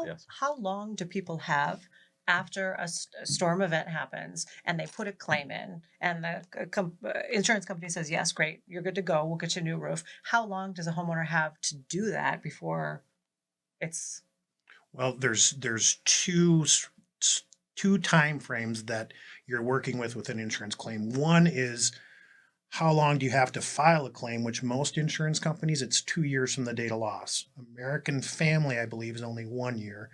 Yes. How long do people have after a storm event happens and they put a claim in and the insurance company says, yes, great, you're good to go, we'll get you a new roof. How long does a homeowner have to do that before it's Well, there's two time frames that you're working with an insurance claim. One is how long do you have to file a claim, which most insurance companies, it's 2 years from the date of loss. American Family, I believe, is only 1 year.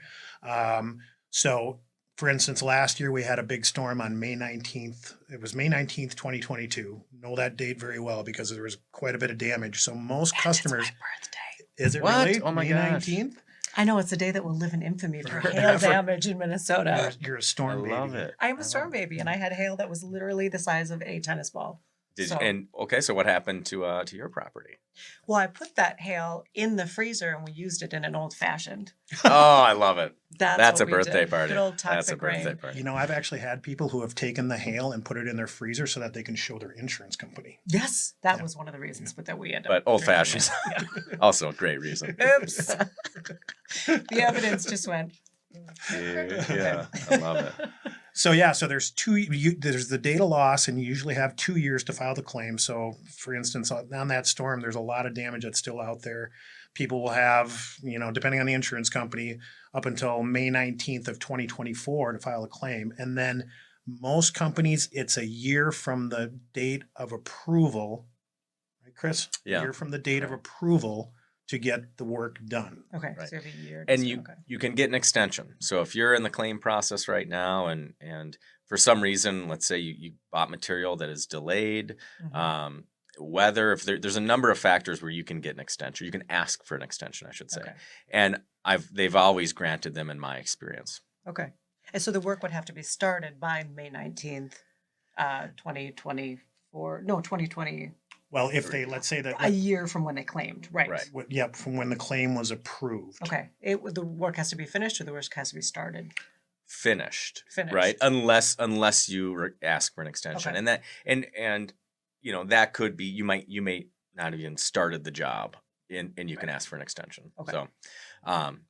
So, for instance, last year we had a big storm on May 19th. It was May 19th, 2022. Know that date very well because there was quite a bit of damage. So most customers, it's my birthday. is it What? really? Oh my May gosh. 19th? I know it's a day that will live in infamy for hail damage in Minnesota. You're a I storm baby. love it. I am a love storm it. baby, and I had hail that was literally the size of a tennis ball. So- And okay, so what happened to your property? Well, I put that hail in the freezer and we used it in an old fashioned. Oh, I love it. what That's a we birthday did. party. Good old That's a toxic birthday rain. party. You know, I've actually had people who have taken the hail and put it in their freezer so that they can show their insurance company. Yes, that Yeah. was one of the reasons, but that we ended But up. old drinking fashioned. it. Also a great reason. Yeah. Oops. The evidence just went. Yeah, I love it. So yeah, so there's the date of loss, and you usually have 2 years to file the claim. So, for instance, on that storm, there's a lot of damage that's still out there. People will have, depending on the insurance company, up until May 19th of 2024 to file a claim, and then most companies, it's a year from the date of approval, right, Chris? Yeah. A year from the date of Right. approval to get the work done. Okay, Right. so you have a year. And to- you okay. you can get an extension. So if you're in the claim process right now and for some reason, let's say you bought material that is delayed, Mhm. weather, if there's a number of factors where you can get an extension, you can ask for an extension, I should say. Okay. And they've always granted them in my experience. Okay. And so the work would have to be started by May 19th, 2024. No, 2020. Well, if they, let's say that, A year from when they claimed. Right. Right. yep, from when the claim was approved. Okay. The work has to be finished or the work has to be started? Finished, Finished. right? Unless you ask for an extension, Okay. and that and that could be you may not even started the job, and you can ask for an extension. Okay. So,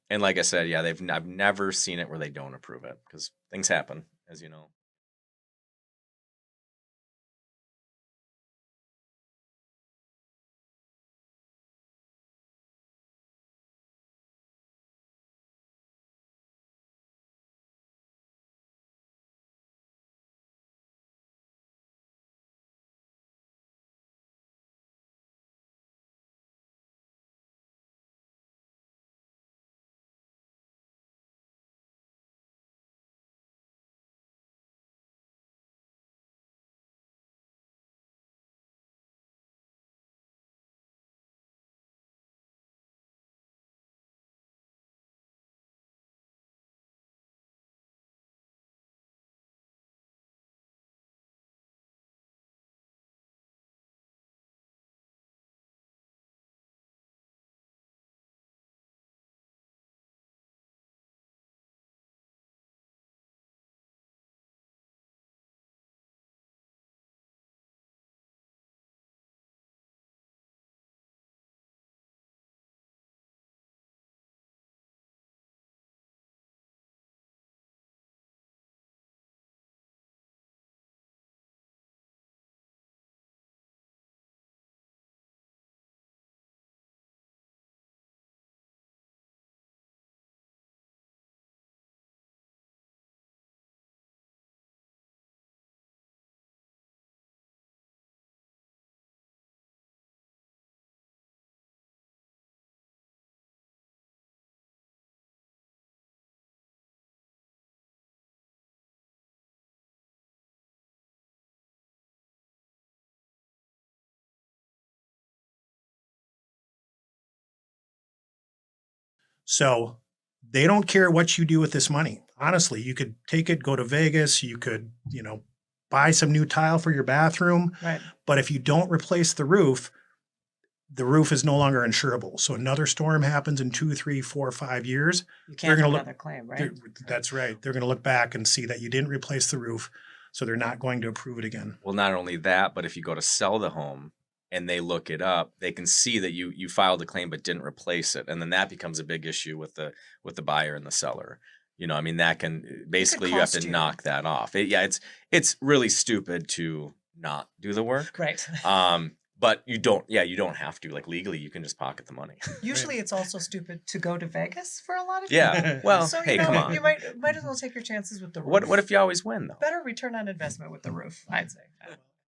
and like I said, yeah, I've never seen it where they don't approve it because things happen, as you know. So they don't care what you do with this money. Honestly, you could take it, go to Vegas, you could, buy some new tile for your bathroom. Right. But if you don't replace the roof is no longer insurable. So another storm happens in 2, 3, 4, 5 years. You They're can't gonna have look- another claim, right? That's right. They're going to look back and see that you didn't replace the roof. So they're not going to approve it again. Well, not only that, but if you go to sell the home and they look it up, they can see that you filed a claim but didn't replace it, and then that becomes a big issue with the buyer and the seller. You know, I mean, that can basically you have cost to you. knock that off. It's really stupid to not do the work. Right. But you don't have to. Like legally, you can just pocket the money. Usually it's also stupid to go to Vegas for a lot of Yeah. people. Well, So hey, you know, come on. you might as well take your chances with the roof. What if you always win though? Better return on investment with the roof, I'd say.